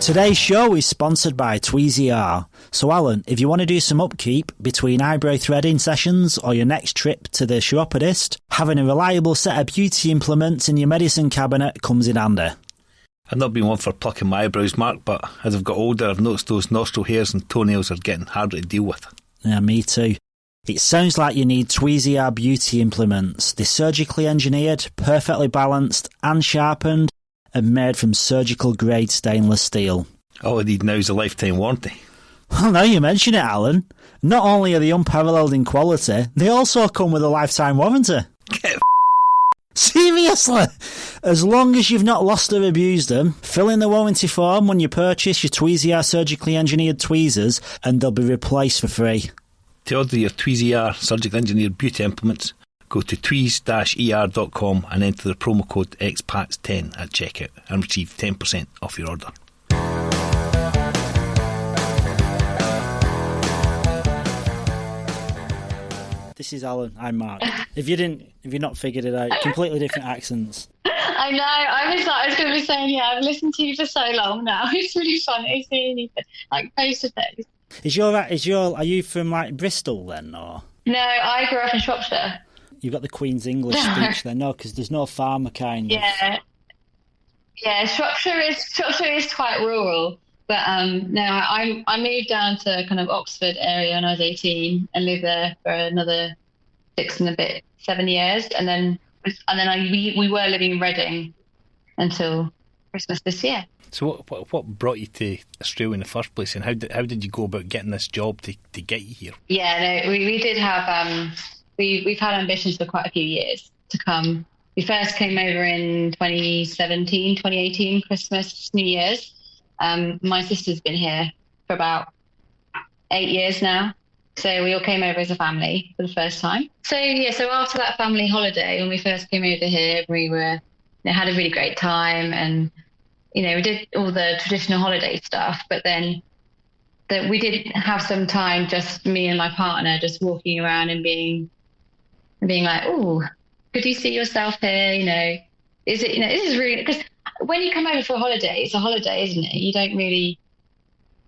Today's show is sponsored by Tweezy. So Alan, if you want to do some upkeep between eyebrow threading sessions or your next trip to the chiropodist, having a reliable set of beauty implements in your medicine cabinet comes in handy. I've not been one for plucking my eyebrows, Mark, but as I've got older, I've noticed those nostril hairs and toenails are getting harder to deal with. Yeah, me too. It sounds like you need Tweezy beauty implements. They're surgically engineered, perfectly balanced and sharpened, and made from surgical-grade stainless steel. All I need now is a lifetime warranty. Well, now you mention it, Alan. Not only are they unparalleled in quality, they also come with a lifetime warranty. Seriously? As long as you've not lost or abused them, fill in the warranty form when you purchase your Tweezy surgically engineered tweezers and they'll be replaced for free. To order your Tweezy surgically engineered beauty implements, go to tweez-er.com and enter the promo code Expats10 at checkout and receive 10% off your order. This is Alan. I'm Mark. If you're not figured it out, completely different accents. I know. I was going to be saying, yeah, I've listened to you for so long now. It's really funny seeing you like face to face. Are you from like Bristol then, or? No, I grew up in Shropshire. You've got the Queen's English speech then, no? Because there's no farmer kind. Yeah, Shropshire is quite rural, but no, I moved down to kind of Oxford area when I was 18 and lived there for another 7 years, and then we were living in Reading until Christmas this year. So what brought you to Australia in the first place, and how did you go about getting this job to get you here? Yeah, no, we did have we've had ambitions for quite a few years to come. We first came over in 2018, Christmas, New Year's. My sister's been here for about 8 years now. So we all came over as a family for the first time. So after that family holiday, when we first came over here, we had a really great time, and we did all the traditional holiday stuff. But then we did have some time, just me and my partner, just walking around and being like, oh, could you see yourself here? Is it, this is really, because when you come over for a holiday, it's a holiday, isn't it? You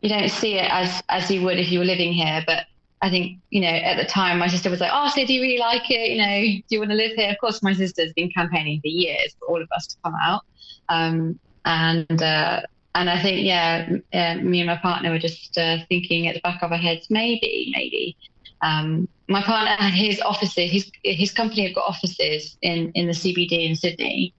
don't see it as you would if you were living here. But I think, at the time my sister was like, oh, so do you really like it? Do you want to live here? Of course, my sister's been campaigning for years for all of us to come out. And I think, me and my partner were just thinking at the back of our heads, maybe. My partner had his offices, his company had got offices in the CBD in Sydney.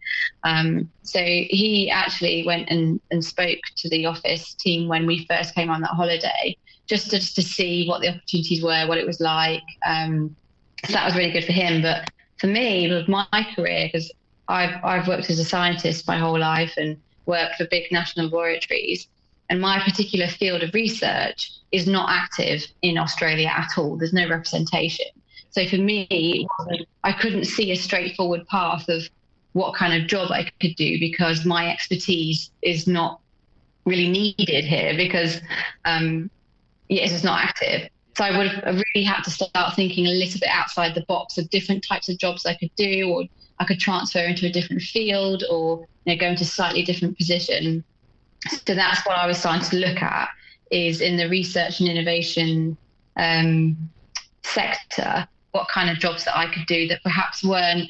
So he actually went and spoke to the office team when we first came on that holiday, just to see what the opportunities were, what it was like. So that was really good for him. But for me, with my career, because I've worked as a scientist my whole life and worked for big national laboratories, and my particular field of research is not active in Australia at all. There's no representation. So for me, I couldn't see a straightforward path of what kind of job I could do, because my expertise is not really needed here, because it's not active. So I would have really had to start thinking a little bit outside the box of different types of jobs I could do, or I could transfer into a different field, or go into a slightly different position. So that's what I was starting to look at, is in the research and innovation sector, what kind of jobs that I could do that perhaps weren't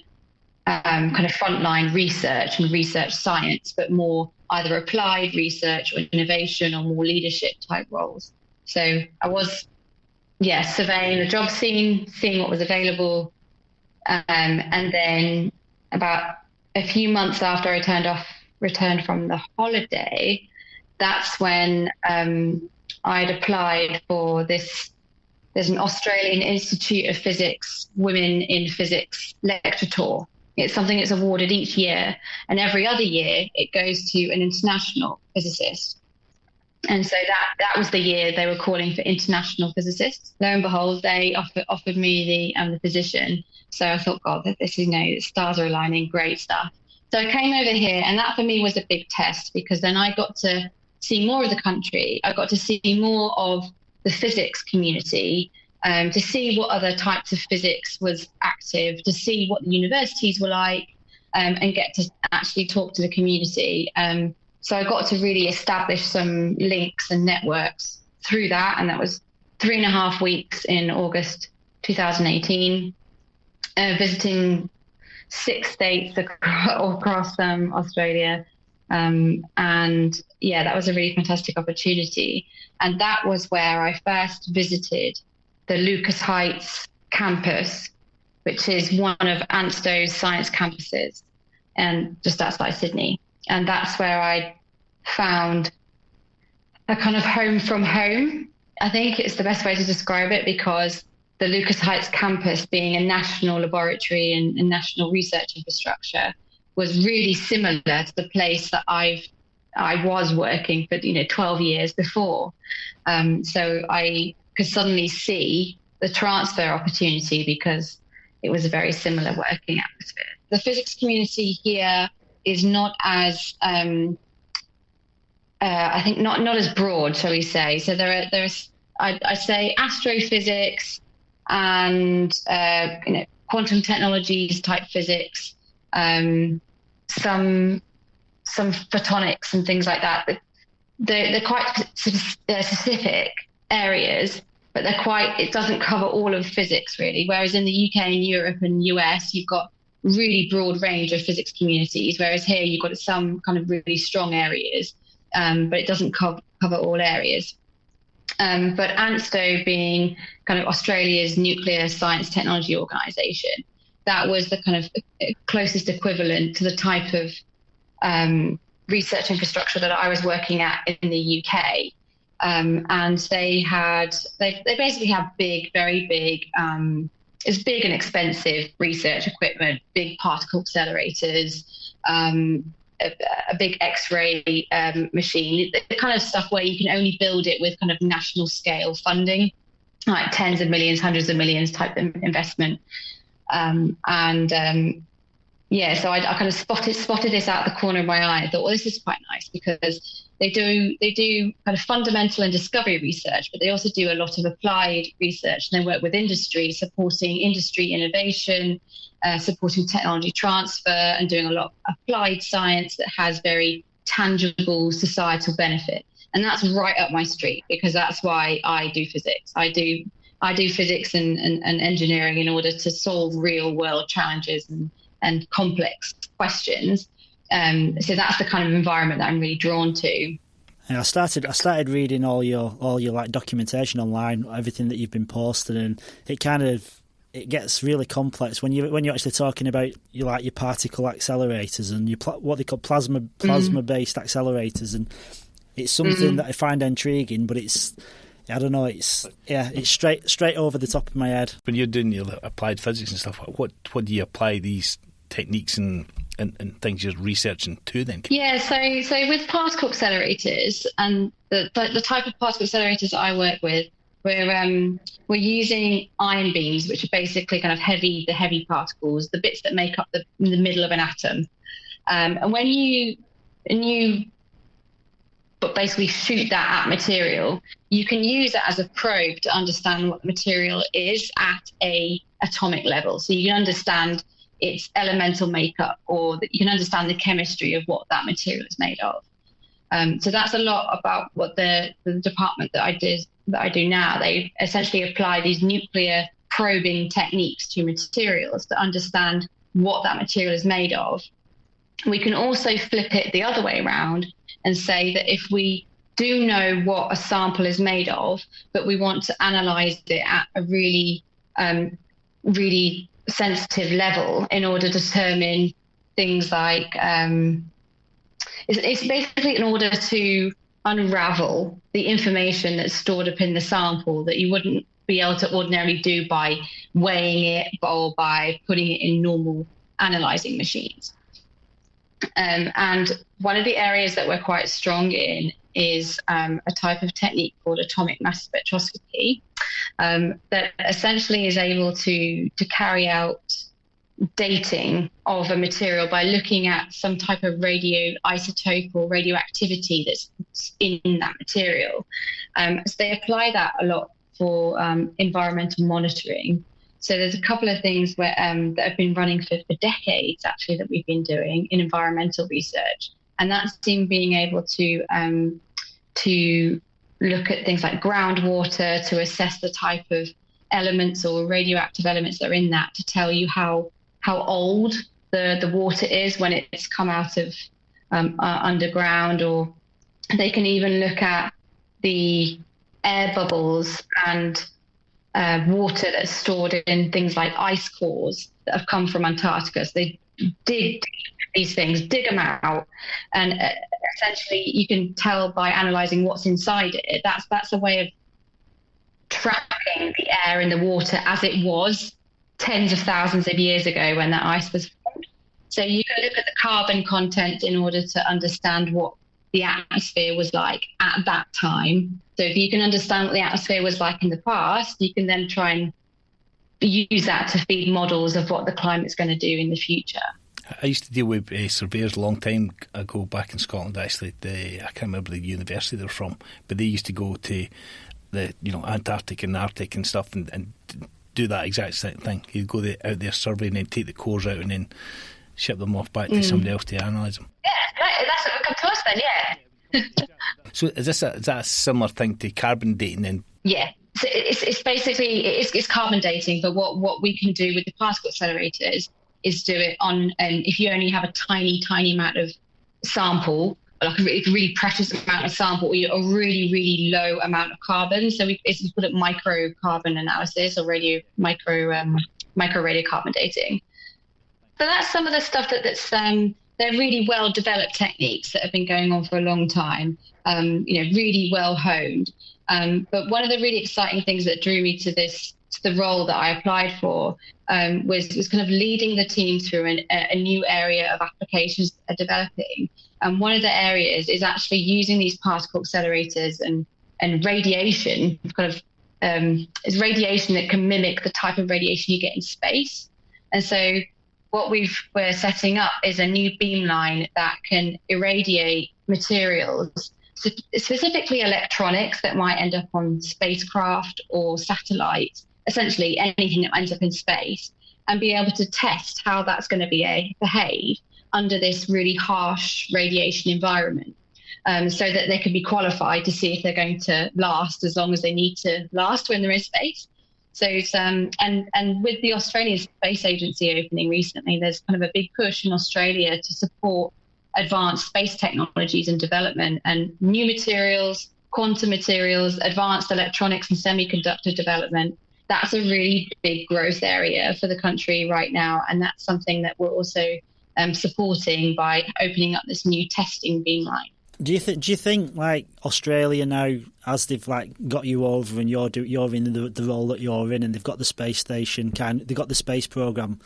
kind of frontline research and research science, but more either applied research or innovation or more leadership type roles. So I was, surveying the job scene, seeing what was available. And then about a few months after I returned from the holiday, that's when I'd applied for this. There's an Australian Institute of Physics Women in Physics lecture tour. It's something that's awarded each year, and every other year it goes to an international physicist. And so that was the year they were calling for international physicists. Lo and behold, they offered me the position. So I thought, God, this is, the stars are aligning, great stuff. So I came over here, and that for me was a big test, because then I got to see more of the country. I got to see more of the physics community, to see what other types of physics was active, to see what the universities were like, and get to actually talk to the community. So I got to really establish some links and networks through that. And that was 3.5 weeks in August 2018, visiting 6 states across Australia. And yeah, that was a really fantastic opportunity. And that was where I first visited the Lucas Heights campus, which is one of ANSTO's science campuses, and just outside Sydney. And that's where I found a kind of home from home. I think it's the best way to describe it, because the Lucas Heights campus, being a national laboratory and national research infrastructure, was really similar to the place that I was working for 12 years before. So I could suddenly see the transfer opportunity because it was a very similar working atmosphere. The physics community here is not as I think not as broad, shall we say. So there's I say astrophysics and quantum technologies type physics, some photonics and things like that. They're quite specific areas, but it doesn't cover all of physics really. Whereas in the UK and Europe and US, you've got really broad range of physics communities, whereas here you've got some kind of really strong areas, but it doesn't cover all areas. But ANSTO, being kind of Australia's nuclear science technology organisation, that was the kind of closest equivalent to the type of research infrastructure that I was working at in the UK. And they basically have very big, it's big and expensive research equipment, big particle accelerators, a big X-ray machine, the kind of stuff where you can only build it with kind of national scale funding, like tens of millions, hundreds of millions type investment. Yeah, so I kind of spotted this out the corner of my eye. I thought, well, this is quite nice, because they do kind of fundamental and discovery research, but they also do a lot of applied research. And they work with industry, supporting industry innovation, supporting technology transfer, and doing a lot of applied science that has very tangible societal benefit. And that's right up my street, because that's why I do physics. I do physics and engineering in order to solve real world challenges and complex questions. So that's the kind of environment that I'm really drawn to. And I started reading all your like documentation online, everything that you've been posting, and it gets really complex when you're actually talking about your particle accelerators and what they call plasma based accelerators, and it's something that I find intriguing, but it's, I don't know, it's straight over the top of my head. When you're doing your applied physics and stuff, what do you apply these techniques and things you're researching to then? Yeah, so with particle accelerators and the type of particle accelerators I work with, we're using ion beams, which are basically kind of the heavy particles, the bits that make up the middle of an atom. And when you but basically shoot that at material, you can use it as a probe to understand what the material is at a atomic level. So you can understand its elemental makeup, or that you can understand the chemistry of what that material is made of. So that's a lot about what the department that I do now. They essentially apply these nuclear probing techniques to materials to understand what that material is made of. We can also flip it the other way around and say that if we do know what a sample is made of, but we want to analyze it at a really, really sensitive level in order to determine things like, it's basically in order to unravel the information that's stored up in the sample that you wouldn't be able to ordinarily do by weighing it or by putting it in normal analyzing machines. And one of the areas that we're quite strong in is a type of technique called atomic mass spectroscopy, that essentially is able to carry out dating of a material by looking at some type of radioisotope or radioactivity that's in that material. So they apply that a lot for environmental monitoring. So there's a couple of things that have been running for decades, actually, that we've been doing in environmental research. And that's in being able to look at things like groundwater, to assess the type of elements or radioactive elements that are in that, to tell you how old the water is when it's come out of underground. Or they can even look at the air bubbles and water that's stored in things like ice cores that have come from Antarctica. So they dig these things, dig them out, and essentially you can tell by analysing what's inside it. That's a way of tracking the air and the water as it was tens of thousands of years ago when that ice was formed. So you can look at the carbon content in order to understand what the atmosphere was like at that time. So if you can understand what the atmosphere was like in the past, you can then try and use that to feed models of what the climate's going to do in the future. I used to deal with surveyors a long time ago back in Scotland, actually. I can't remember the university they're from, but they used to go to the Antarctic and Arctic and stuff and do that exact same thing. You'd go out there, survey, and then take the cores out and then ship them off back to somebody else to analyse them. Yeah, that's what would come to us then, yeah. So is that a similar thing to carbon dating then? Yeah. So it's basically it's carbon dating, but what we can do with the particle accelerators is do it on, and if you only have a tiny amount of sample, like a really precious amount of sample, or a really low amount of carbon. So we call it micro carbon analysis or micro radiocarbon dating. So that's some of the stuff that's they're really well developed techniques that have been going on for a long time. Really well honed. But one of the really exciting things that drew me to the role that I applied for was kind of leading the team through a new area of applications that are developing. And one of the areas is actually using these particle accelerators and radiation, is radiation that can mimic the type of radiation you get in space. And so what we're setting up is a new beamline that can irradiate materials, specifically electronics that might end up on spacecraft or satellites, essentially anything that ends up in space, and be able to test how that's going to behave under this really harsh radiation environment, so that they can be qualified to see if they're going to last as long as they need to last when they're in space. So and with the Australian Space Agency opening recently, there's kind of a big push in Australia to support advanced space technologies and development and new materials, quantum materials, advanced electronics and semiconductor development. That's a really big growth area for the country right now. And that's something that we're also supporting by opening up this new testing beamline. Do you think like Australia now, as they've got you over and you're in the role that you're in, and they've got the space station they've got the space program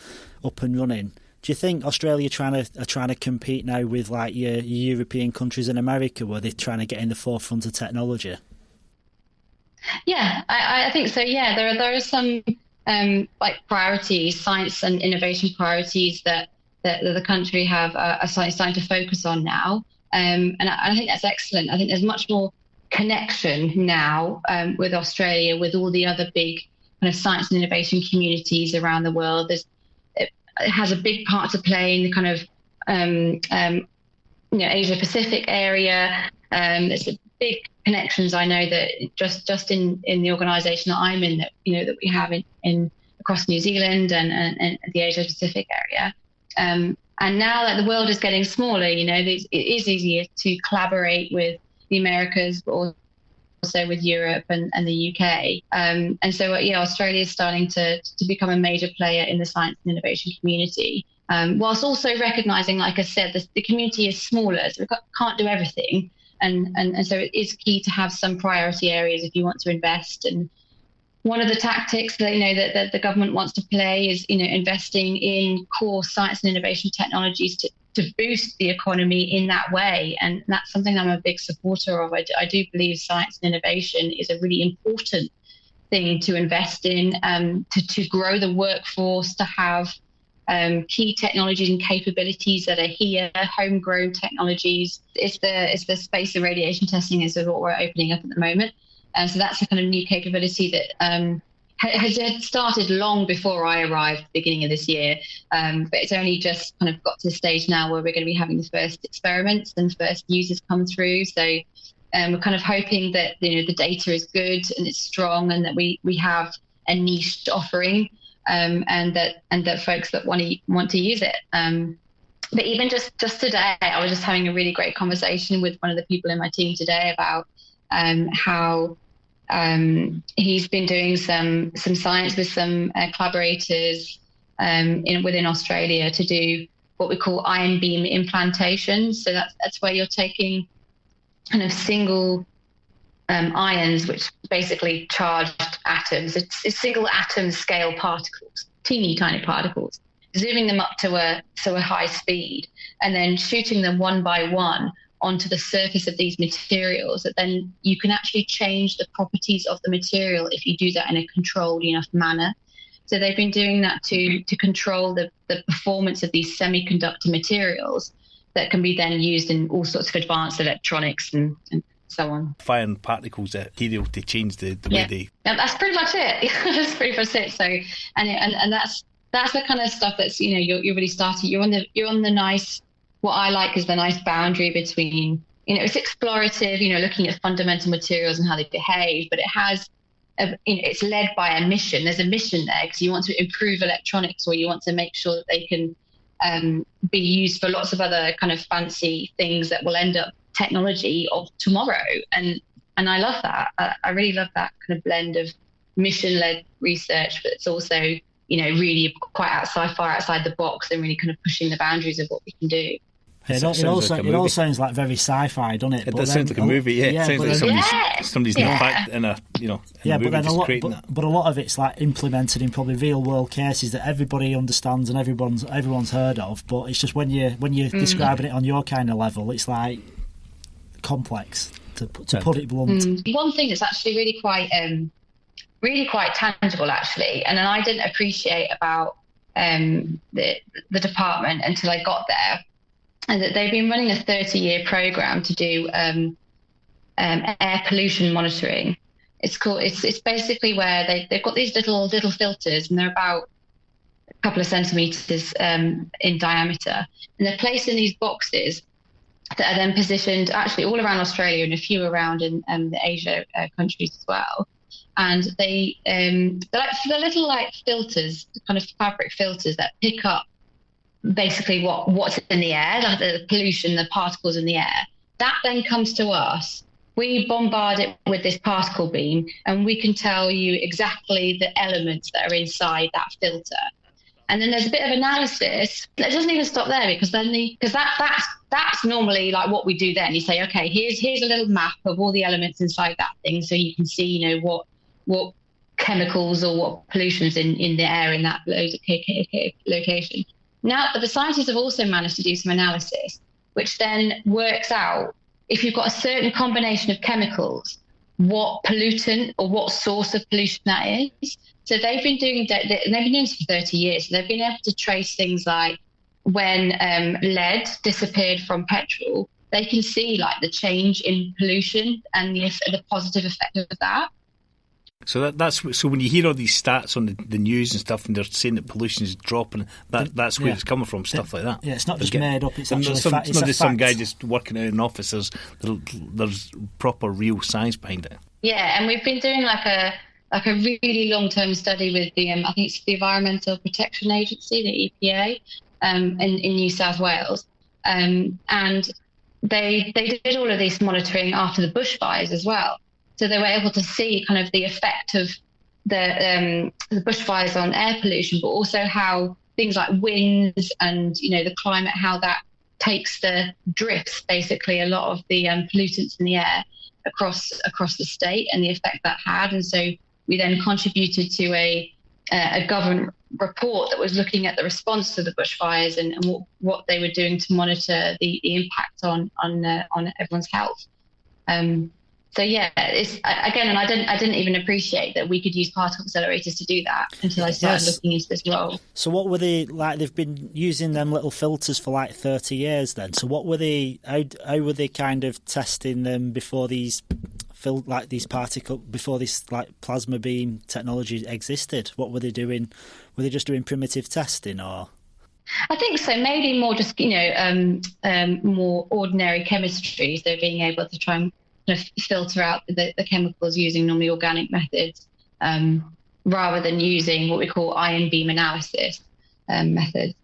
up and running? Do you think Australia are trying to compete now with your European countries in America, where they're trying to get in the forefront of technology? Yeah, I think so. Yeah, there are some priorities, science and innovation priorities that the country are starting to focus on now. And I think that's excellent. I think there's much more connection now with Australia, with all the other big kind of science and innovation communities around the world. It has a big part to play in the kind of Asia Pacific area. There's a big connections. I know that just in the organisation that I'm in, that that we have in across New Zealand and the Asia Pacific area. And now that the world is getting smaller, it is easier to collaborate with the Americas, but also with Europe and the UK. And so, Australia is starting to become a major player in the science and innovation community, whilst also recognising, like I said, the community is smaller, so we can't do everything. And so it is key to have some priority areas if you want to invest. And one of the tactics that that the government wants to play is investing in core science and innovation technologies to boost the economy in that way. And that's something I'm a big supporter of. I do believe science and innovation is a really important thing to invest in, to grow the workforce, to have key technologies and capabilities that are here, homegrown technologies. It's the space of radiation testing is what we're opening up at the moment. And so that's a kind of new capability that had started long before I arrived at the beginning of this year. But it's only just kind of got to the stage now where we're going to be having the first experiments and first users come through. So we're kind of hoping that, the data is good and it's strong, and that we have a niche offering, and that folks that want to use it. But even just today, I was just having a really great conversation with one of the people in my team today about how he's been doing some science with some collaborators within Australia to do what we call ion beam implantation. So that's where you're taking kind of single ions, which basically charged atoms. It's single atom scale particles, teeny tiny particles, zooming them up to a high speed, and then shooting them one by one onto the surface of these materials, that then you can actually change the properties of the material if you do that in a controlled enough manner. So they've been doing that to control the performance of these semiconductor materials that can be then used in all sorts of advanced electronics and so on. Firing particles at material to change the way they... Yeah, that's pretty much it. That's pretty much it. So, and that's the kind of stuff that's, you're really starting, you're on the nice, what I like is the nice boundary between, it's explorative, looking at fundamental materials and how they behave, but it has, it's led by a mission. There's a mission there because you want to improve electronics, or you want to make sure that they can be used for lots of other kind of fancy things that will end up technology of tomorrow. And I love that. I really love that kind of blend of mission-led research, but it's also, really quite far outside the box and really kind of pushing the boundaries of what we can do. It all sounds like very sci-fi, doesn't it? It does sound like a movie, yeah. It sounds like somebody's in fact in a, in a movie but then just creating that. But a lot of it's like implemented in probably real world cases that everybody understands and everyone's heard of. But it's just when you're describing it on your kind of level, it's like complex to put it blunt. One thing that's actually really quite tangible, actually, and I didn't appreciate about the department until I got there, and that they've been running a 30-year program to do air pollution monitoring. It's basically where they've got these little filters, and they're about a couple of centimeters in diameter, and they're placed in these boxes that are then positioned actually all around Australia and a few around in the Asia countries as well. And they're little like filters, kind of fabric filters that pick up basically what's in the air, like the pollution, the particles in the air. That then comes to us. We bombard it with this particle beam, and we can tell you exactly the elements that are inside that filter. And then there's a bit of analysis. It doesn't even stop there, because that's normally like what we do then. You say, okay, here's a little map of all the elements inside that thing, so you can see, what chemicals or what pollution's in the air in that location. Now, but the scientists have also managed to do some analysis, which then works out, if you've got a certain combination of chemicals, what pollutant or what source of pollution that is. So they've been doing this for 30 years. So they've been able to trace things like when lead disappeared from petrol, they can see like the change in pollution and the positive effect of that. So so when you hear all these stats on the news and stuff, and they're saying that pollution is dropping, that's where it's coming from, stuff like that. Yeah, it's not just made up. It's actually it's not just some guy just working out in an office. There's proper real science behind it. Yeah, and we've been doing like a really long-term study with the I think it's the Environmental Protection Agency, the EPA, in New South Wales, and they did all of this monitoring after the bushfires as well. So they were able to see kind of the effect of the bushfires on air pollution, but also how things like winds and, the climate, how that takes drifts basically a lot of the pollutants in the air across the state, and the effect that had. And so we then contributed to a government report that was looking at the response to the bushfires and what they were doing to monitor the impact on everyone's health. So yeah, it's again, and I didn't even appreciate that we could use particle accelerators to do that until I started looking into this role. So what were they like? They've been using them little filters for like 30 years then. So what were they? How were they kind of testing them before these like these particles before this like plasma beam technology existed? What were they doing? Were they just doing primitive testing, or? I think so. Maybe more just more ordinary chemistry. So being able to try and kind of filter out the chemicals using normally organic methods, rather than using what we call ion beam analysis methods.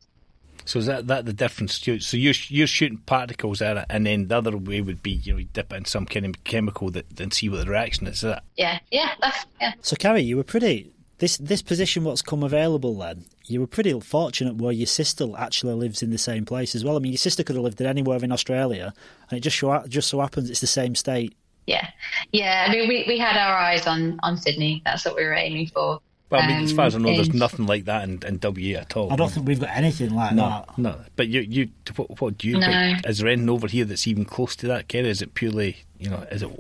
So is that the difference? So you're shooting particles at it, and then the other way would be you dip it in some kind of chemical and see what the reaction is. Is that? Yeah. So Ceri, you were pretty this position what's come available then. You were pretty fortunate where your sister actually lives in the same place as well. I mean, your sister could have lived anywhere in Australia, and it just so happens it's the same state. Yeah. I mean, we had our eyes on Sydney. That's what we were aiming for. Well, I mean, as far as I know, there's nothing like that in WA at all. I don't think we've got anything like that. No. But what do you think? Is there anything over here that's even close to that, Ceri? Is it purely, is it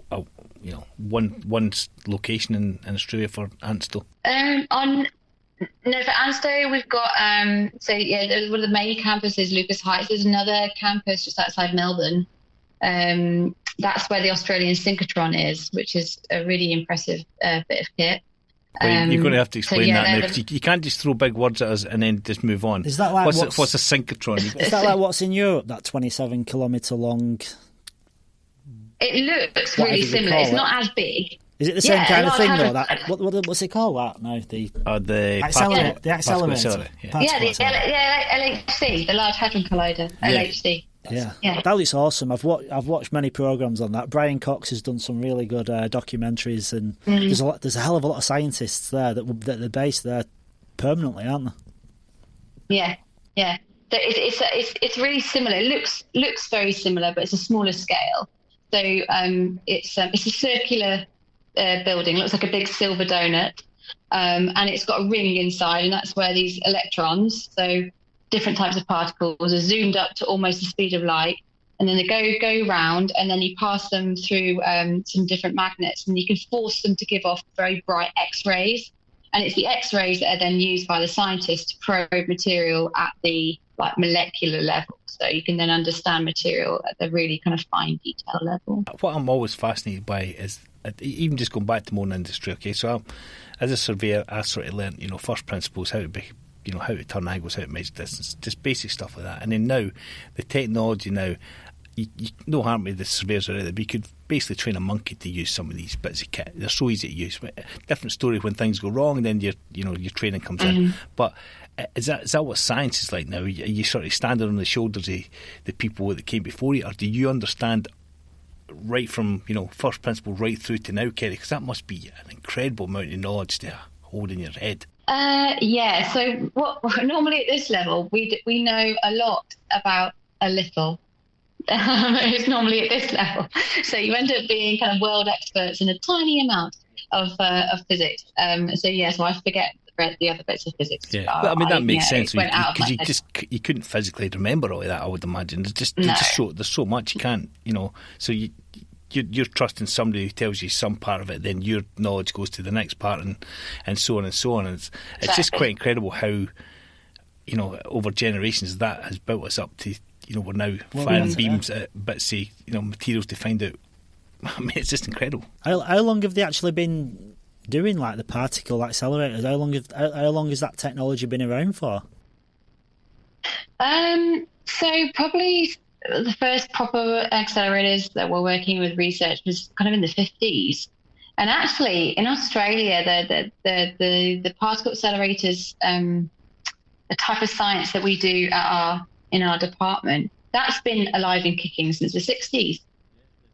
one location in Australia for ANSTO? No, for ANSTO we've got one of the main campuses, Lucas Heights. There's another campus just outside Melbourne. That's where the Australian synchrotron is, which is a really impressive bit of kit. Well, you're going to have to explain that now, because you can't just throw big words at us and then just move on. Is that like what's a synchrotron? Is that like what's in Europe, that 27-kilometre long? It looks really similar. It's not as big. Is it the same kind of thing though? What's it called? That now the accelerator. The accelerator. The LHC, the Large Hadron Collider. LHC. Yeah, that looks awesome. I've watched many programs on that. Brian Cox has done some really good documentaries, and there's a hell of a lot of scientists there that they're based there permanently, aren't they? Yeah. So it's really similar. It looks very similar, but it's a smaller scale. So it's a circular building. It looks like a big silver donut, and it's got a ring inside, and that's where these electrons, so different types of particles, are zoomed up to almost the speed of light, and then they go round, and then you pass them through some different magnets, and you can force them to give off very bright X-rays, and it's the X-rays that are then used by the scientists to probe material at the molecular level, so you can then understand material at the really kind of fine detail level. What I'm always fascinated by is, even just going back to my own industry, okay, so as a surveyor, I sort of learned, first principles, how to turn angles, how to measure distance, just basic stuff like that. And then now, the technology now, you no harm to the surveyors out there, but you could basically train a monkey to use some of these bits of kit. They're so easy to use. Different story when things go wrong, and then your training comes in. But is that what science is like now? Are you sort of standing on the shoulders of the people that came before you, or do you understand right from first principle right through to now, Ceri? Because that must be an incredible amount of knowledge to hold in your head. So what normally at this level we know a lot about a little. It's normally at this level, so you end up being kind of world experts in a tiny amount of physics. So I forget the other bits of physics. Yeah, but I mean that makes sense because you couldn't physically remember all of that. I would imagine there's so much you can't. So you're trusting somebody who tells you some part of it, then your knowledge goes to the next part, and so on and so on. And it's just quite incredible how, over generations that has built us up to, we're now firing beams at bits of, materials to find out. I mean, it's just incredible. How long have they actually been doing the particle accelerators? How long has that technology been around for? So probably the first proper accelerators that were working with research was kind of in the 50s. And actually, in Australia, the particle accelerators, the type of science that we do in our department, that's been alive and kicking since the 60s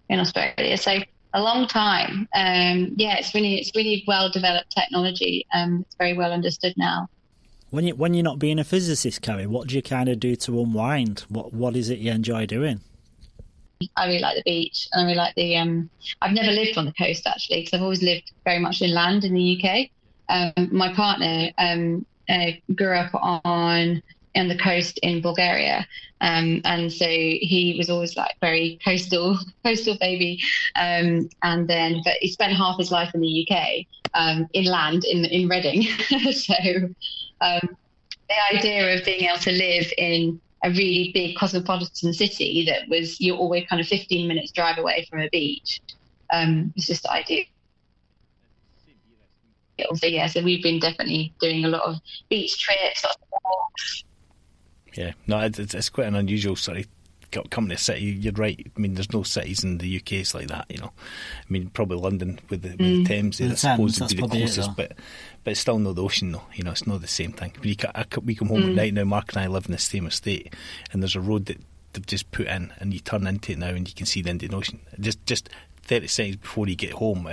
in Australia. So a long time. It's really well developed technology. It's very well understood now. When you're not being a physicist, Ceri, what do you kind of do to unwind? What is it you enjoy doing? I really like the beach, and I really like the. I've never lived on the coast actually, because I've always lived very much inland in the UK. My partner grew up on the coast in Bulgaria, and so he was always very coastal baby. But he spent half his life in the UK, inland in Reading. So. The idea of being able to live in a really big cosmopolitan city that was, you're always kind of 15 minutes drive away from a beach, it's just ideal. So we've been definitely doing a lot of beach trips, lots of walks. Yeah, no, it's quite an unusual sort of coming to a city. You're right. I mean, there's no cities in the UK it's like that, you know. I mean, probably London with the Thames, I suppose, would be the closest, but it's still not the ocean, though. You know, it's not the same thing. We come home at night now. Mark and I live in the same estate, and there's a road that they've just put in, and you turn into it now, and you can see the Indian Ocean. Just 30 seconds before you get home,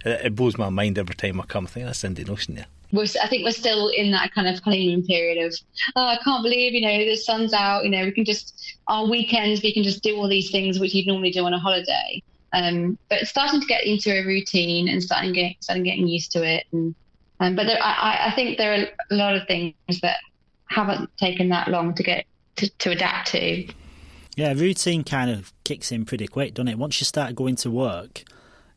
it blows my mind every time I come. I think that's the Indian Ocean there. I think we're still in that kind of honeymoon period of, I can't believe, the sun's out, we can just, our weekends, we can just do all these things which you'd normally do on a holiday. But it's starting to get into a routine and starting getting used to it. But I think there are a lot of things that haven't taken that long to get to adapt to. Yeah, routine kind of kicks in pretty quick, doesn't it? Once you start going to work,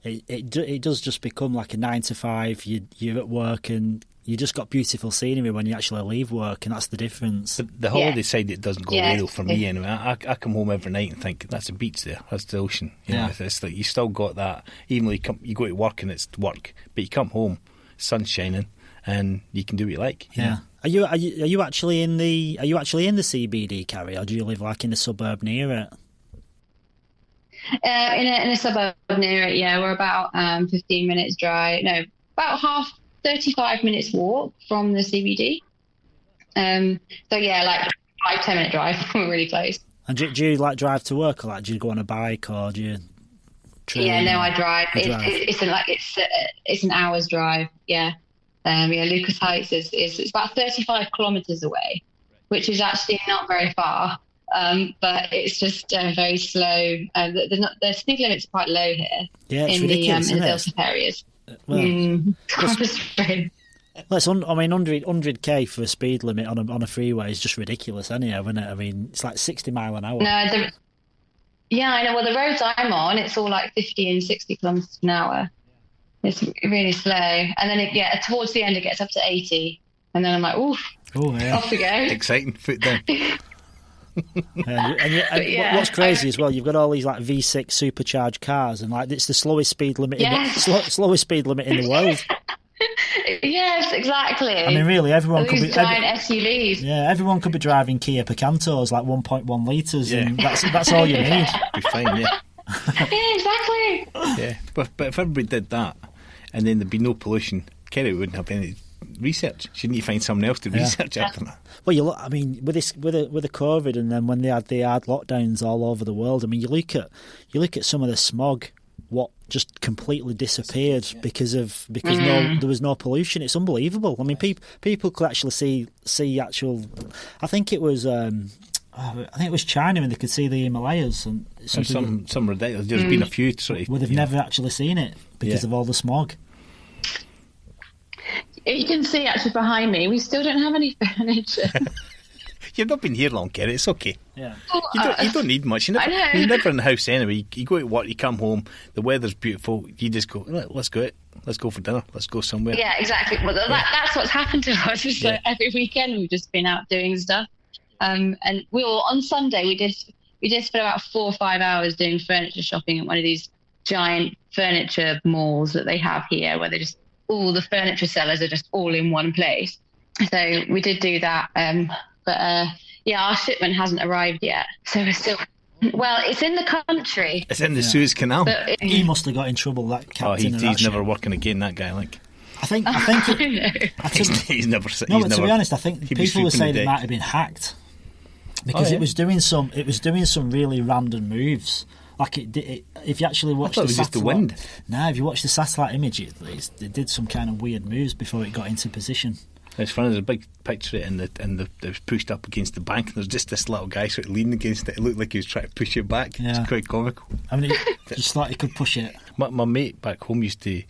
it does just become like a 9 to 5. You're at work and you just got beautiful scenery when you actually leave work, and that's the difference. The holiday side, it doesn't go away though for me anyway. I come home every night and think that's a beach there, that's the ocean. You know, it's like you still got that. Even though you go to work and it's work, but you come home, sun's shining, and you can do what you like. You know? Are you actually in the CBD, Carrie, or do you live like in a suburb near it? In a suburb near it, yeah. We're about 15 minutes drive. No, about 35 minutes walk from the CBD. So yeah, like 5-10 minute drive. We're really close. And do you like drive to work, or like do you go on a bike, or do you? Yeah, no, I drive. It's an hour's drive. Yeah. Lucas Heights is it's about 35 kilometres away, which is actually not very far. But it's just very slow. The speed limit's quite low here. Yeah, it's ridiculous, in the Delta areas. Well, it's 100k for a speed limit on a freeway is just ridiculous, anyhow, isn't it? I mean, it's like 60 mile an hour. No, I know. Well, the roads I'm on, it's all like 50 and 60 kilometres an hour. It's really slow, and then towards the end it gets up to 80, and then I'm like, oof, off we go. Exciting, foot down. What's crazy as well, you've got all these like V6 supercharged cars, and like it's the slowest speed limit slowest speed limit in the world. Yes, exactly. I mean, really, everyone could be giant SUVs. Yeah, everyone could be driving Kia Picantos like 1.1 litres, and that's all you need. Be fine, yeah. Yeah, exactly. Yeah, but if everybody did that, and then there'd be no pollution, Kerry wouldn't have any research. She need to find someone else to research after that. Well, with the COVID, and then when they had the hard lockdowns all over the world, I mean, you look at some of the smog, what just completely disappeared because there was no pollution. It's unbelievable. I mean, people could actually see actual. I think it was China, and they could see the Himalayas and some ridiculous. There's been a few where they've never actually seen it because of all the smog. You can see actually behind me, we still don't have any furniture. You've not been here long, Kerry. It's okay. Yeah. You don't need much. You're never in the house anyway. You go to work, you come home, the weather's beautiful. You just go, let's go out. Let's go for dinner. Let's go somewhere. Yeah, exactly. Well, that's what's happened to us. Is that every weekend we've just been out doing stuff. And on Sunday we did spend about 4 or 5 hours doing furniture shopping at one of these giant furniture malls that they have here, where all the furniture sellers are just all in one place. So we did do that. But our shipment hasn't arrived yet. So we're still... Well, it's in the country. It's in the Suez Canal. But he must have got in trouble, that captain. He's never working again, that guy, like... I think he's never... No, but to be honest, I think people were saying it might have been hacked. Because it was doing some really random moves. Like if you actually watch the satellite, just the wind. No, if you watch the satellite image, it did some kind of weird moves before it got into position. It's funny. There's a big picture of it, and it was pushed up against the bank, and there's just this little guy sort of leaning against it. It looked like he was trying to push it back. Yeah. It's quite comical. I mean, just thought he could push it. My mate back home used to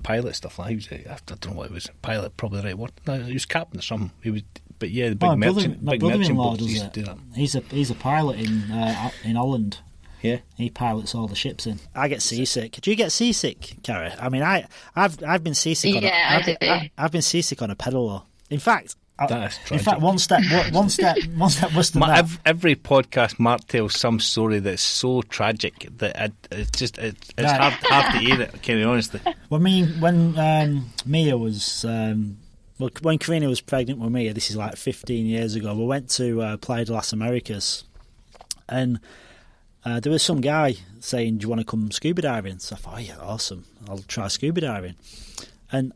pilot stuff. Like I don't know what it was. Pilot, probably the right word. No, he was captain or something. He was. But yeah, the big merchant boats used to do that. He's a pilot in Holland. Yeah, he pilots all the ships in. I get seasick. Do you get seasick, Carrie? I mean, I've been seasick. I've been seasick on a pedal. In fact, That is tragic. In fact, one step worse than that. Every podcast, Mark tells some story that's so tragic that it's hard to hear it, Kenny, honestly. Well, when Mia was... when Karina was pregnant with Mia, this is like 15 years ago, we went to Playa de las Americas, and there was some guy saying, do you want to come scuba diving? So I thought, oh yeah, awesome, I'll try scuba diving. And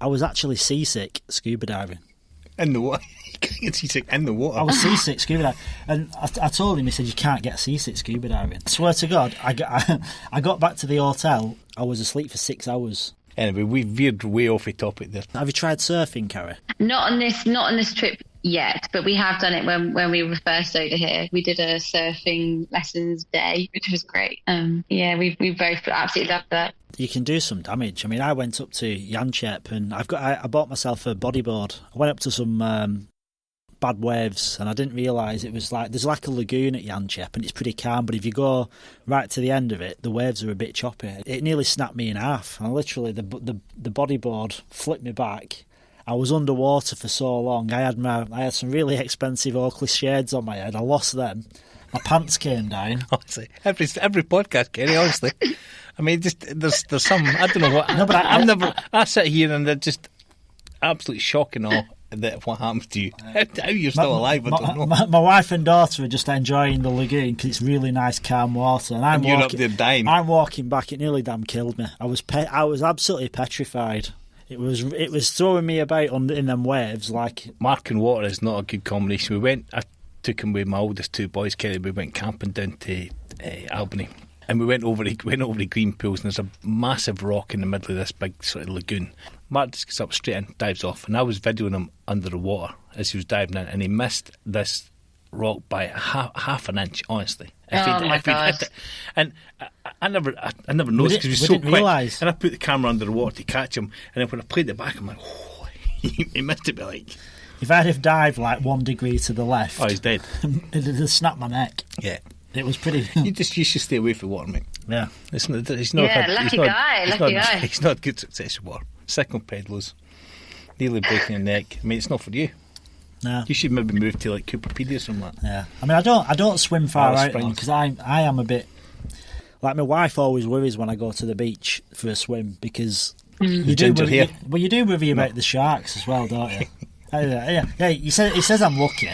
I was actually seasick scuba diving. In the water? You can't get seasick in the water. I was seasick scuba diving. And I told him, he said, you can't get seasick scuba diving. I swear to God, I got back to the hotel, I was asleep for 6 hours. Anyway, we veered way off the topic there. Have you tried surfing, Ceri? Not on this trip yet, but we have done it when we were first over here. We did a surfing lessons day, which was great. We both absolutely loved that. You can do some damage. I mean, I went up to Yanchep and I bought myself a bodyboard. I went up to some bad waves, and I didn't realise it was like, there's like a lagoon at Yanchep and it's pretty calm, but if you go right to the end of it, the waves are a bit choppy. It nearly snapped me in half, and literally the bodyboard flipped me back. I was underwater for so long. I had some really expensive Oakley shades on my head. I lost them. My pants came down. Honestly, every podcast, Kenny, honestly. I mean, just there's some, I don't know what. No, but I sit here and they're just absolutely shocking all. That what happens to you? How you're still alive, I don't know. My wife and daughter are just enjoying the lagoon because it's really nice, calm water, and you're up there dying. I'm walking back. It nearly damn killed me. I was absolutely petrified. It was throwing me about in them waves like. Mark and water is not a good combination. I took him with my oldest two boys, Kelly. We went camping down to Albany. And we went over the green pools, and there's a massive rock in the middle of this big sort of lagoon. Mark just gets up straight in, dives off, and I was videoing him under the water as he was diving in, and he missed this rock by half an inch, honestly. My God. Hit it. And I never noticed because he was so quick. Realise. And I put the camera under the water to catch him, and then when I played it back, I'm like, oh, he missed it by like... If I'd have dived like 1 degree to the left... Oh, he's dead. It'd have snapped my neck. Yeah. It was pretty... You should stay away from water, mate. Yeah. Lucky guy. He's not good success with water. Sickle pedals, nearly breaking your neck. I mean, it's not for you. No. You should maybe move to like Cooperpedia or something like that. Yeah. I mean, I don't swim far out because I am a bit... Like, my wife always worries when I go to the beach for a swim because... You do worry about the sharks as well, don't you? Yeah. He says I'm lucky.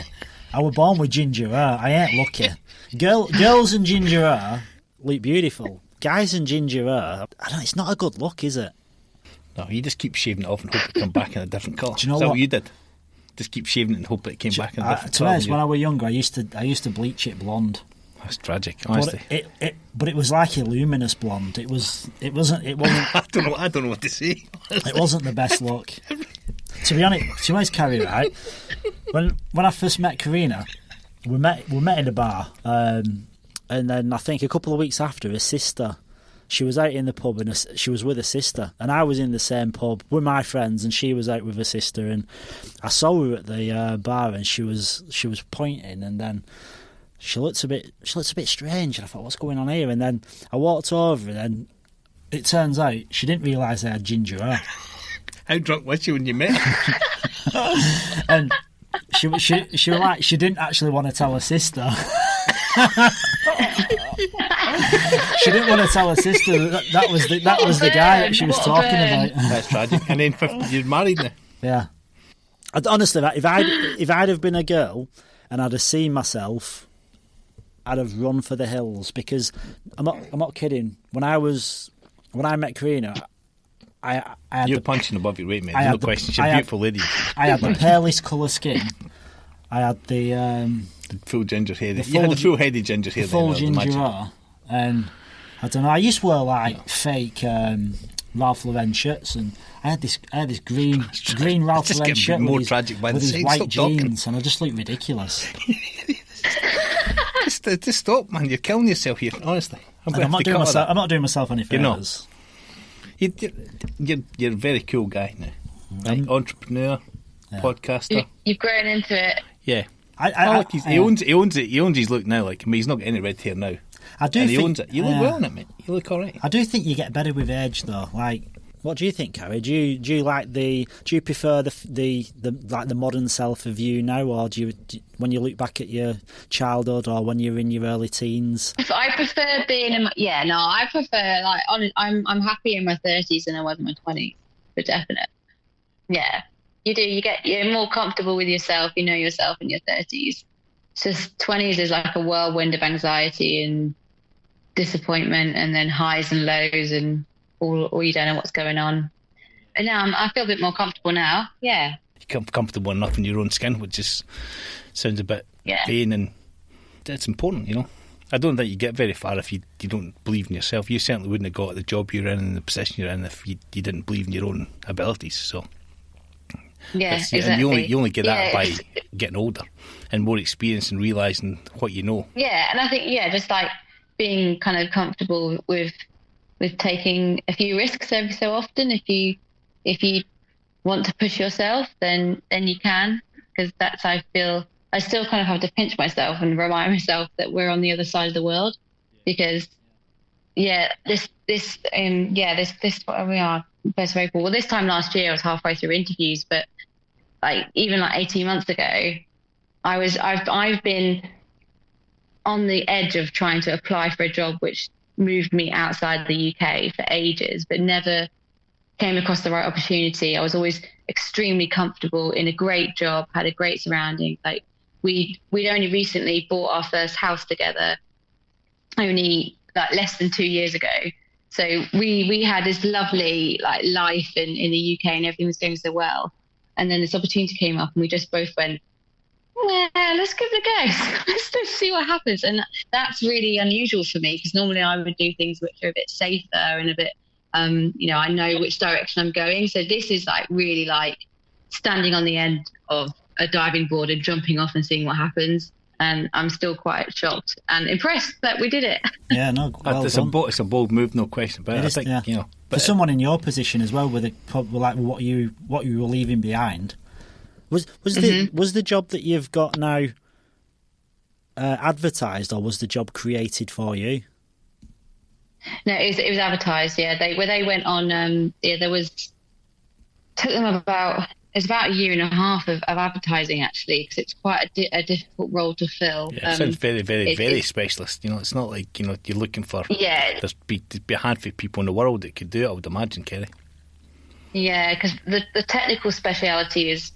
I was born with ginger hair. I ain't lucky. Girls and ginger hair look beautiful. Guys and ginger hair, it's not a good look, is it? No, you just keep shaving it off and hope it come back in a different colour. Do you know is that what you did? Just keep shaving it and hope it came back in a different colour. To be honest, when I was younger, I used to bleach it blonde. That's tragic, honestly. But it was like a luminous blonde. It wasn't. I don't know what to say. It wasn't the best look. To be honest, Ceri, right? When I first met Karina, we met in a bar, and then I think a couple of weeks after, her sister, she was out in the pub and she was with her sister, and I was in the same pub with my friends, and she was out with her sister, and I saw her at the bar, and she was pointing, and then she looked a bit strange, and I thought, what's going on here? And then I walked over, and then it turns out she didn't realise I had ginger hair. How drunk was she when you met her? And she was like, she didn't actually want to tell her sister. She didn't want to tell her sister that was the guy that she was talking about. That's tragic. And then you're married now. Yeah. Honestly, if I'd have been a girl and I'd have seen myself, I'd have run for the hills, because I'm not kidding. When I met Karina, you're punching above your weight, mate. There's no question. She's a beautiful lady. I had the palest colour skin. I had the full ginger hair. You had the full headed ginger hair. The full ginger hair. And I don't know. I used to wear like fake Ralph Lauren shirts, and I had this green Ralph Lauren shirt with his white jeans, and I just looked ridiculous. Just stop, man. You're killing yourself here. Honestly, I'm not doing myself any favours. You're a very cool guy now. Right? Entrepreneur, podcaster. You've grown into it. Yeah. He owns it. He owns his look now. Like, I mean, he's not got any red hair now. I do think he owns it. You look well in it, mate. You look all right. I do think you get better with age, though. Like, What do you think, Ceri? Do you prefer the modern self of you now, or when you look back at your childhood or when you're in your early teens? I prefer being I prefer I'm happier in my 30s than I was in my 20s, for definite. Yeah, you do. You're more comfortable with yourself. You know yourself in your 30s. It's just 20s is like a whirlwind of anxiety and disappointment, and then highs and lows, and all you don't know what's going on. And now I feel a bit more comfortable now. Yeah. You come comfortable enough in your own skin, which just sounds a bit vain, and it's important, you know. I don't think you get very far if you don't believe in yourself. You certainly wouldn't have got the job you're in and the position you're in if you didn't believe in your own abilities. So yeah, exactly. And you only get that by getting older and more experience and realising what you know. Yeah, and I think just like being kind of comfortable with taking a few risks every so often. If you want to push yourself, then you can, because that's how I feel. I still kind of have to pinch myself and remind myself that we're on the other side of the world, because this what we are, 1st of April. Well, this time last year I was halfway through interviews, but even 18 months ago, I've been on the edge of trying to apply for a job which moved me outside the UK for ages, but never came across the right opportunity. I was always extremely comfortable in a great job, had a great surrounding. We'd only recently bought our first house together, only less than 2 years ago. So we had this lovely life in the UK, and everything was going so well. And then this opportunity came up, and we just both went, well, let's give it a go. Let's see what happens. And that's really unusual for me, because normally I would do things which are a bit safer and a bit, I know which direction I'm going. So this is really standing on the end of a diving board and jumping off and seeing what happens. And I'm still quite shocked and impressed that we did it. Yeah, no, well it's a bold move, no question about it. I think, for someone in your position as well, with what you were leaving behind. Was the job that you've got now advertised, or was the job created for you? No, it was advertised. Yeah, they went on. Took them about a year and a half of advertising, actually, because it's quite a difficult role to fill. Yeah, it sounds very, very, very specialist. It's not like you're looking for. Yeah, there's be a handful of people in the world that could do it, I would imagine, Ceri. Yeah, because the technical speciality is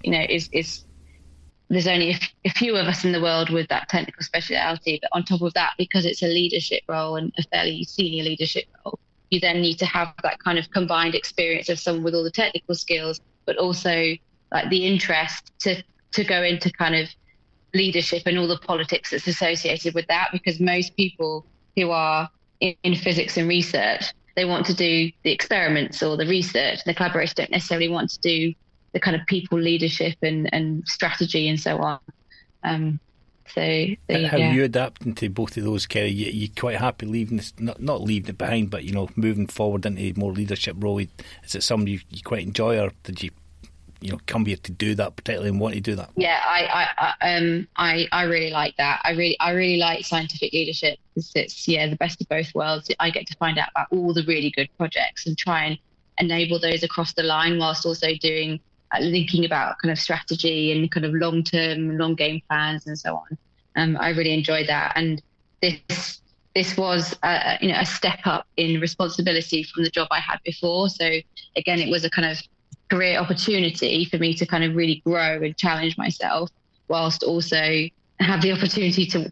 there's only a few of us in the world with that technical speciality. But on top of that, because it's a leadership role and a fairly senior leadership role, you then need to have that kind of combined experience of someone with all the technical skills, but also the interest to go into kind of leadership and all the politics that's associated with that. Because most people who are in physics and research, they want to do the experiments or the research. The collaborators don't necessarily want to do the kind of people leadership and strategy and so on. How are you adapting to both of those, Ceri? You quite happy leaving this, not leaving it behind, but moving forward into a more leadership role? Is it something you quite enjoy, or did you come here to do that particularly and want to do that? Yeah, I really like that. I really like scientific leadership. It's the best of both worlds. I get to find out about all the really good projects and try and enable those across the line, whilst also doing thinking about kind of strategy and kind of long game plans and so on. I really enjoyed that, and this was a step up in responsibility from the job I had before. So again, it was a kind of career opportunity for me to kind of really grow and challenge myself, whilst also have the opportunity to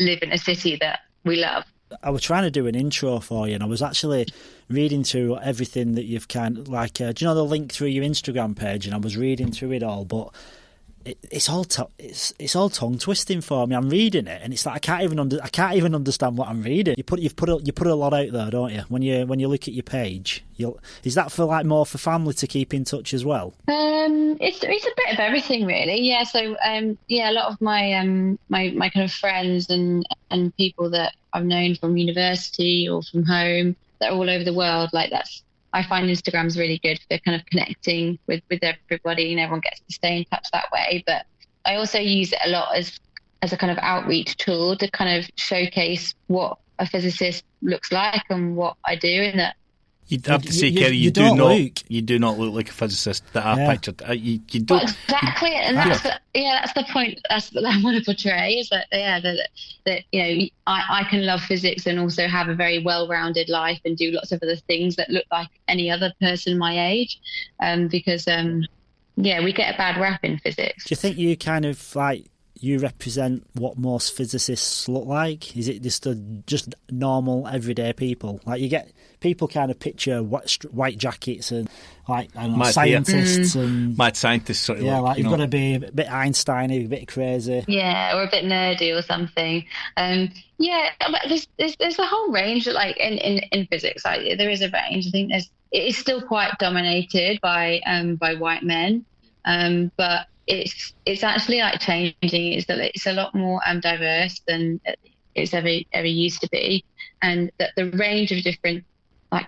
live in a city that we love. I was trying to do an intro for you, and I was actually reading through everything that you've kind of do you know the link through your Instagram page? And I was reading through it all, but it's all tongue twisting for me. I'm reading it, and it's I can't even understand what I'm reading. You put a lot out there, don't you? When you look at your page, is that for more for family to keep in touch as well? It's a bit of everything, really. Yeah. So a lot of my my kind of friends and people that I've known from university or from home, they're all over the world. I find Instagram's really good for kind of connecting with everybody, and everyone gets to stay in touch that way. But I also use it a lot as a kind of outreach tool to kind of showcase what a physicist looks like and what I do, and that You'd have to say, Ceri, you do not look like a physicist that I pictured. You don't. Well, exactly, and that's the point. That's what I want to portray, is that I can love physics and also have a very well-rounded life and do lots of other things that look like any other person my age, because we get a bad rap in physics. Do you think you kind of you represent what most physicists look like? Is it just normal everyday people? Like, you get people kind of picture white jackets and scientists and mad scientists sort of. Yeah, you've got to be a bit Einstein-y, a bit crazy. Yeah, or a bit nerdy or something. But there's a whole range. Like in physics, there is a range. I think it is still quite dominated by white men, but it's actually changing. It's a lot more diverse than it's ever used to be, and that the range of different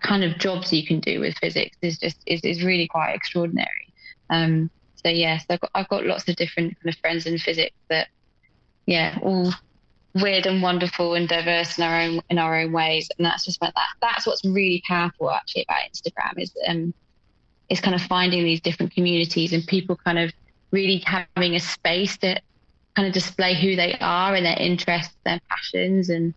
kind of jobs you can do with physics is really quite extraordinary. So I've got lots of different kind of friends in physics that all weird and wonderful and diverse in our own ways, and that's what's really powerful actually about Instagram is kind of finding these different communities and people kind of really having a space to kind of display who they are and their interests, their passions. And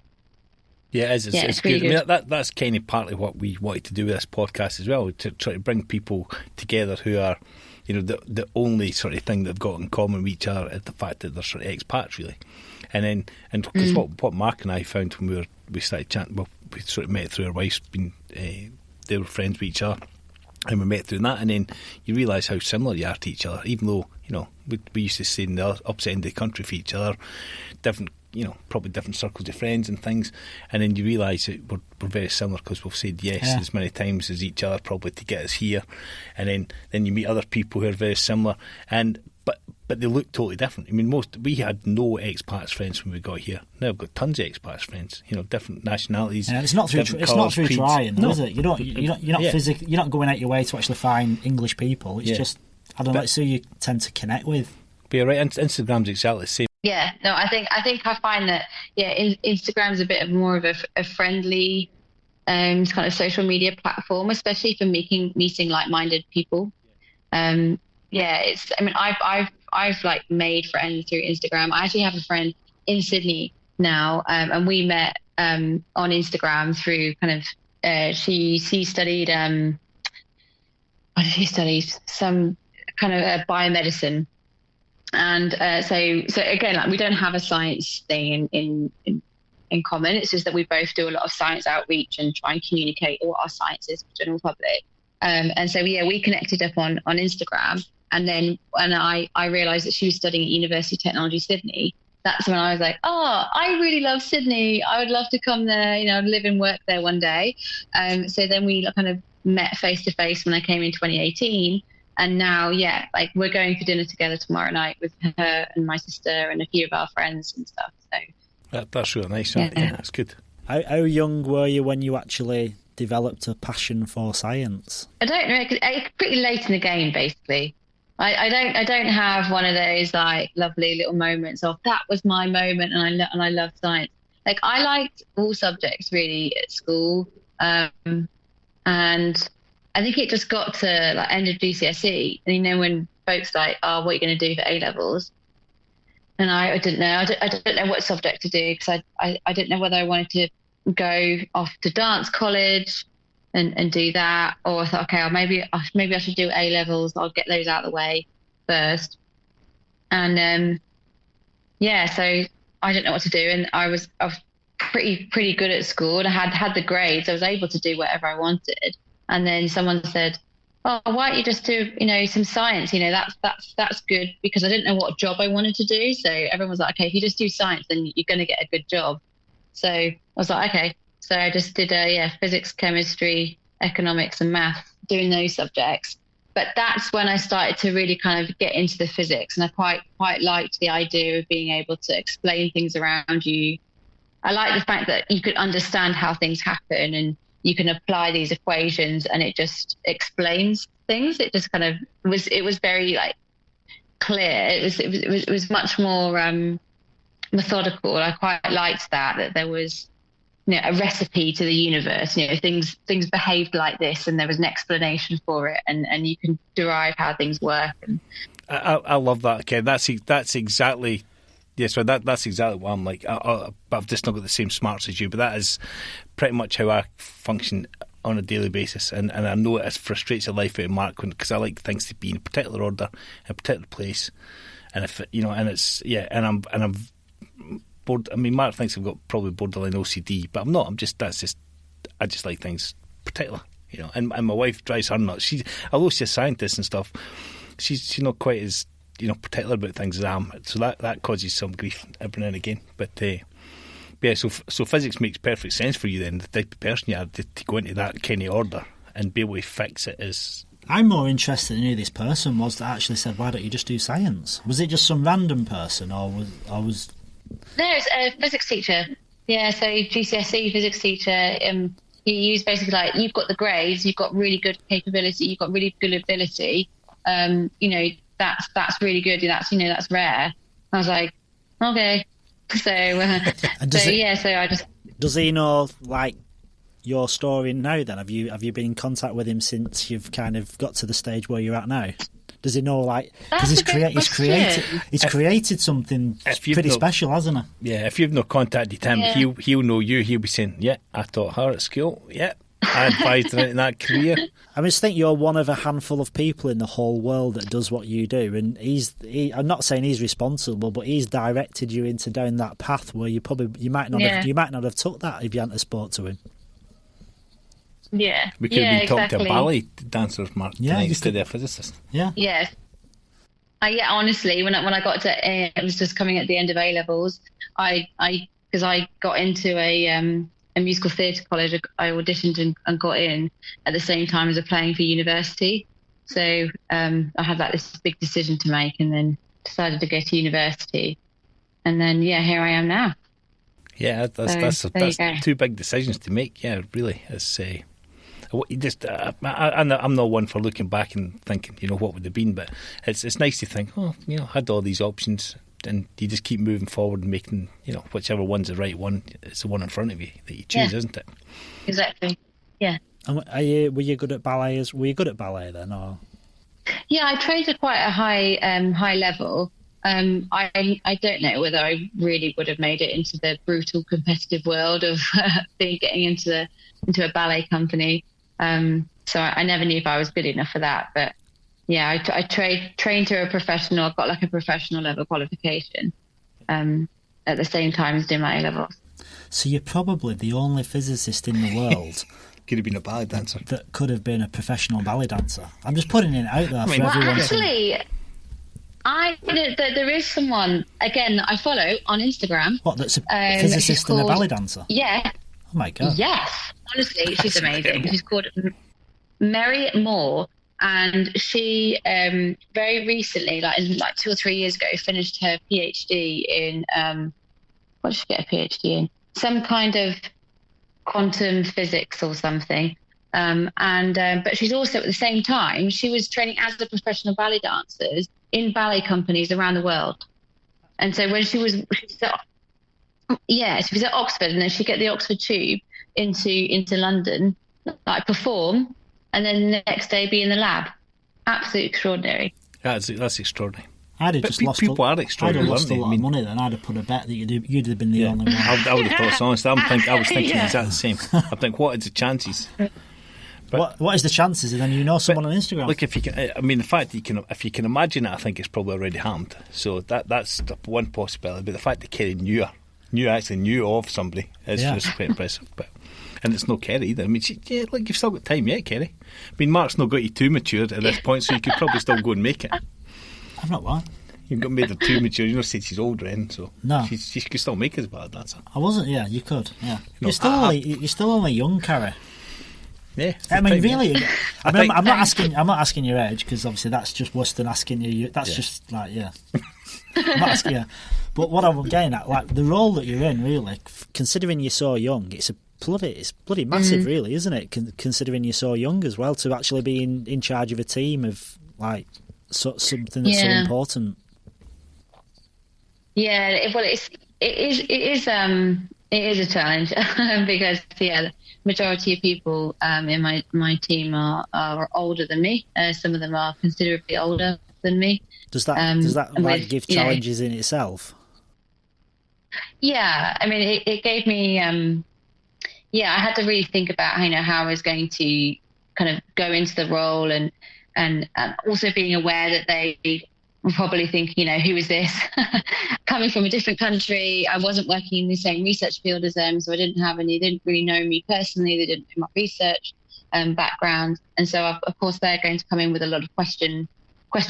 it's good. Really good. I mean, that's kind of partly what we wanted to do with this podcast as well, to try to bring people together who are, the only sort of thing they've got in common with each other is the fact that they're sort of expats, really. And because what Mark and I found when we started chatting, well, we sort of met through our wives they were friends with each other, and we met through that, and then you realise how similar you are to each other, even though we used to stay in the opposite end of the country for each other, different, probably different circles of friends and things, and then you realise that we're very similar because we've said yes as many times as each other probably to get us here, and then you meet other people who are very similar, but they look totally different. I mean, we had no expats friends when we got here. Now we've got tons of expats friends. Different nationalities. Yeah, it's not through trying, though, is it? You're not going out your way to actually find English people. It's just it's who you tend to connect with. But you're right. Instagram's exactly the same. Yeah, no, I think I find that Instagram's a bit more of a friendly kind of social media platform, especially for meeting like-minded people. I've made friends through Instagram. I actually have a friend in Sydney now, and we met on Instagram through kind of she studied what did she study? Some kind of biomedicine, and so again, we don't have a science thing in common. It's just that we both do a lot of science outreach and try and communicate what our science is to the general public. And so we connected up on Instagram. And then when I realised that she was studying at University of Technology Sydney, that's when I was like, oh, I really love Sydney. I would love to come there, live and work there one day. So then we kind of met face to face when I came in 2018. And now, we're going for dinner together tomorrow night with her and my sister and a few of our friends and stuff. So that's really nice. Yeah, that's good. How young were you when you actually developed a passion for science? I don't know. It's pretty late in the game, basically. I don't have one of those lovely little moments of that was my moment and I love science. I liked all subjects really at school, and I think it just got to end of GCSE, and when folks what are you going to do for A levels? And I didn't know. I don't know what subject to do because I didn't know whether I wanted to go off to dance college and do that, or I thought, okay, maybe I should do A levels. I'll get those out of the way first. And so I didn't know what to do, and I was pretty good at school, and I had the grades. I was able to do whatever I wanted. And then someone said, "Oh, why don't you just do some science? That's good," because I didn't know what job I wanted to do. So everyone was like, "Okay, if you just do science, then you're going to get a good job." So I was like, "Okay." So I just did physics, chemistry, economics and math, doing those subjects. But that's when I started to really kind of get into the physics, and I quite liked the idea of being able to explain things around you. I like the fact that you could understand how things happen and you can apply these equations and it just explains things. It just kind of was very clear. It was much more methodical. I quite liked that there was a recipe to the universe. Things behaved like this, and there was an explanation for it, and you can derive how things work. And I love that. Okay, that's exactly. Yes, well, that's exactly what I'm like. I've just not got the same smarts as you, but that is pretty much how I function on a daily basis. And I know it frustrates the life out of Mark because I like things to be in a particular order, in a particular place. And if and it's and I'm bored. I mean, Mark thinks I've got probably borderline OCD, but I'm not. I just like things particular, And my wife drives her nuts. Although she's a scientist and stuff, she's not quite as particular about things as I am. So that causes some grief every now and again. But so physics makes perfect sense for you then. The type of person you are to go into that kind of order and be able to fix it is. I'm more interested in who this person was that actually said, "Why don't you just do science?" Was it just some random person, or was? No, it's a physics teacher. Yeah, so GCSE physics teacher. He used basically like, you've got the grades, you've got really good capability, you've got really good ability. That's really good. That's rare. I was like, okay. So I just. Does he know like your story now? Then have you been in contact with him since you've kind of got to the stage where you're at now? Does he know because he's created something pretty special, hasn't he? Yeah, if you've not contacted him, he'll know you. He'll be saying, "Yeah, I taught her at school. Yeah, I advised her in that career." I just think you're one of a handful of people in the whole world that does what you do, and I'm not saying he's responsible, but he's directed you into down that path where you might not have took that if you hadn't have spoke to him. Yeah, we could have been talking exactly. to ballet dancers, Mark, instead of a physicist. Yeah, yeah. Honestly, when I got to it was just coming at the end of A levels. Because I got into a musical theatre college. I auditioned and got in at the same time as applying for university. So I had this big decision to make, and then decided to go to university. And then here I am now. Yeah, that's two big decisions to make. Yeah, really. It's I'm not one for looking back and thinking, what would have been, but it's nice to think, I had all these options, and you just keep moving forward and making, whichever one's the right one, it's the one in front of you that you choose, isn't it? Exactly. Yeah. And were you good at ballet? Were you good at ballet then, or? Yeah, I trained at quite a high level. I don't know whether I really would have made it into the brutal competitive world of getting into a ballet company. So I never knew if I was good enough for that. But yeah, I trained to a professional. I've got like a professional level qualification at the same time as doing my A levels. So you're probably the only physicist in the world. Could have been a ballet dancer. That could have been a professional ballet dancer. I'm just putting it out there for everyone. Actually, there is someone, again, that I follow on Instagram. What, that's a physicist and a ballet dancer? Yeah. Oh my God. Yes. Honestly, she's amazing. She's called Mary Moore, and she very recently, like 2 or 3 years ago, finished her PhD in, what did she get a PhD in? Some kind of quantum physics or something. But she's also, at the same time, she was training as a professional ballet dancer in ballet companies around the world. And so when she was at Oxford, and then she'd get the Oxford Tube into London, like perform, and then the next day be in the lab. Absolutely extraordinary. That's extraordinary. I'd have lost a lot of money then. I'd have put a bet that you'd have been the only one. I would have thought so, honestly. I was thinking exactly the same. I think, what are the chances? But what is the chances? And then someone on Instagram. Look, if you can, the fact that if you can imagine it, I think it's probably already happened. So that's one possibility. But the fact that Ceri knew of somebody is just quite impressive. And it's no Ceri either. I mean, you've still got time yet, Ceri. I mean, Mark's not got you too matured at this point, so you could probably still go and make it. I've not what? You've got made her too mature. You know, said she's older, so no, she could still make it as a ballet dancer. I wasn't. Yeah, you could. Yeah, you're still only young, Ceri. Yeah, I mean, really. I'm not asking your age, because obviously that's just worse than asking you. That's just like, yeah. I'm not asking you. But what I'm getting at, like the role that you're in, really, considering you're so young, it's bloody massive, really, isn't it? Considering you're so young as well, to actually be in charge of a team of like something that's so important. Yeah, well, it It is a challenge because the majority of people in my team are older than me. Some of them are considerably older than me. Does that give challenges in itself? Yeah, I mean, it gave me. I had to really think about how I was going to kind of go into the role, and also being aware that they were probably thinking, who is this? Coming from a different country, I wasn't working in the same research field as them, so they didn't really know me personally. They didn't know my research background, and so of course they're going to come in with a lot of question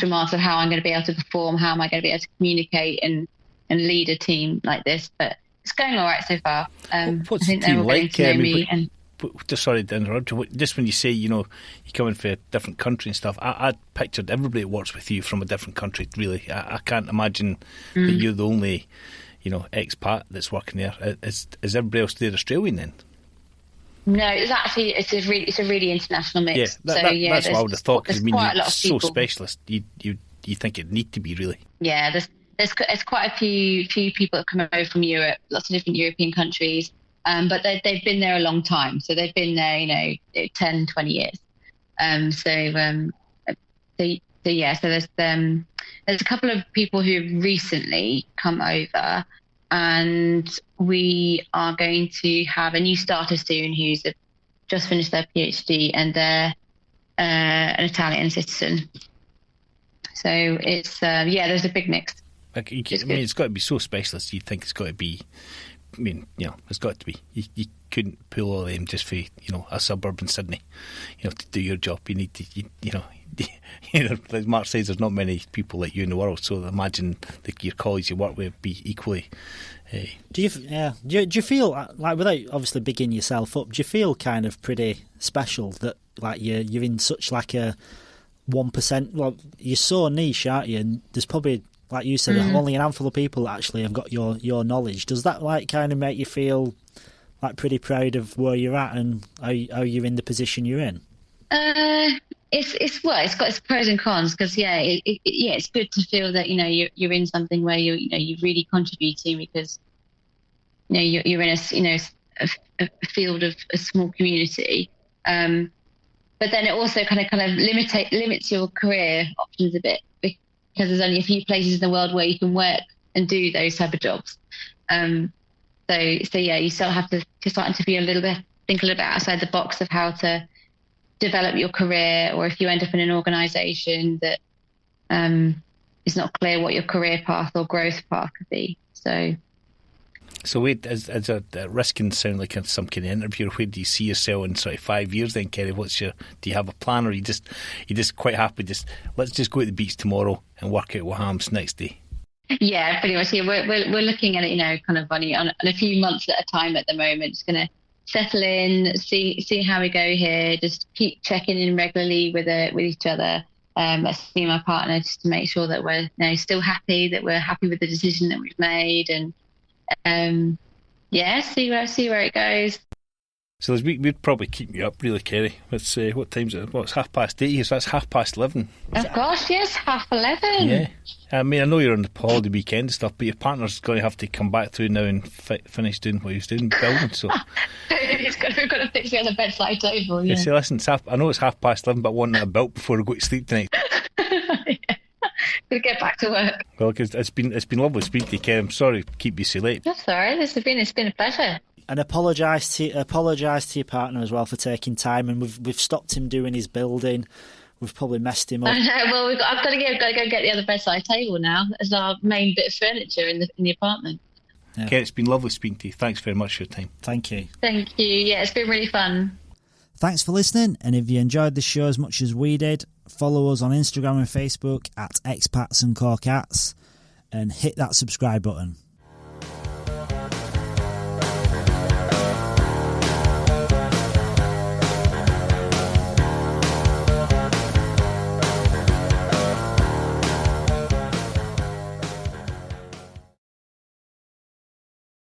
marks of how I'm going to be able to perform, how am I going to be able to communicate and lead a team like this. But it's going all right so far. What's the team like? Sorry to interrupt you. Just when you say, you're coming from a different country and stuff, I pictured everybody that works with you from a different country, really. I can't imagine that you're the only, expat that's working there. Is everybody else there Australian then? No, it's a really international mix. Yeah, that's what I would have thought, because you're so specialist. You think it'd need to be, really. Yeah, there's quite a few people that come over from Europe, lots of different European countries. But they've been there a long time. So they've been there, 10, 20 years. So there's a couple of people who recently come over, and we are going to have a new starter soon who's just finished their PhD, and they're an Italian citizen. So it's, there's a big mix. It's got to be so specialist. You think it's got to be, it's got to be. You couldn't pull all of them just for, a suburb in Sydney, to do your job. You need to, like Mark says, there's not many people like you in the world, so I imagine your colleagues you work with be equally. Do you feel, like, without obviously bigging yourself up, do you feel kind of pretty special that, like, you're in such like a 1%, well, you're so niche, aren't you? And there's probably, like you said, only a handful of people that actually have got your knowledge. Does that, like, kind of make you feel like pretty proud of where you're at and how you're in the position you're in? It's got its pros and cons, because it's good to feel that you're in something where you're really contributing, because you're in a field of a small community. But then it also kind of limits your career options a bit, because there's only a few places in the world where you can work and do those type of jobs. You still have to start to be think a little bit outside the box of how to develop your career, or if you end up in an organisation that is not clear what your career path or growth path could be. So wait, as a risk can sound like some kind of interview. Where do you see yourself in sort of 5 years then, Ceri? Do you have a plan, or you just quite happy, let's just go to the beach tomorrow and work out what happens next day? Yeah, pretty much. Yeah, we're looking at it, kind of on a few months at a time at the moment. Just going to settle in, see how we go here. Just keep checking in regularly with each other. See my partner, just to make sure that we're still happy, that we're happy with the decision that we've made, and see where it goes. So we'd probably keep you up, really, Ceri. It's what time is it? Well, it's 8:30 here, so that's 11:30. Of course, yes, 11:30. Yeah, I mean, I know you're on the holiday weekend and stuff, but your partner's going to have to come back through now and finish doing what he's doing, building. So we've got to fix the other bedside table. Yeah. See, listen, I know it's 11:30, but I want it built before I go to sleep tonight. We'll get back to work. Well, because it's been lovely speaking to you, Ceri. I'm sorry to keep you so late. That's all right. It's been a pleasure. And apologise to your partner as well for taking time. And we've stopped him doing his building. We've probably messed him up. I know. Well, I've got to go get the other bedside table now. That's our main bit of furniture in the apartment. Yeah. Ceri, it's been lovely speaking to you. Thanks very much for your time. Thank you. Thank you. Yeah, it's been really fun. Thanks for listening. And if you enjoyed the show as much as we did, follow us on Instagram and Facebook at Expats and Corkats, and hit that subscribe button.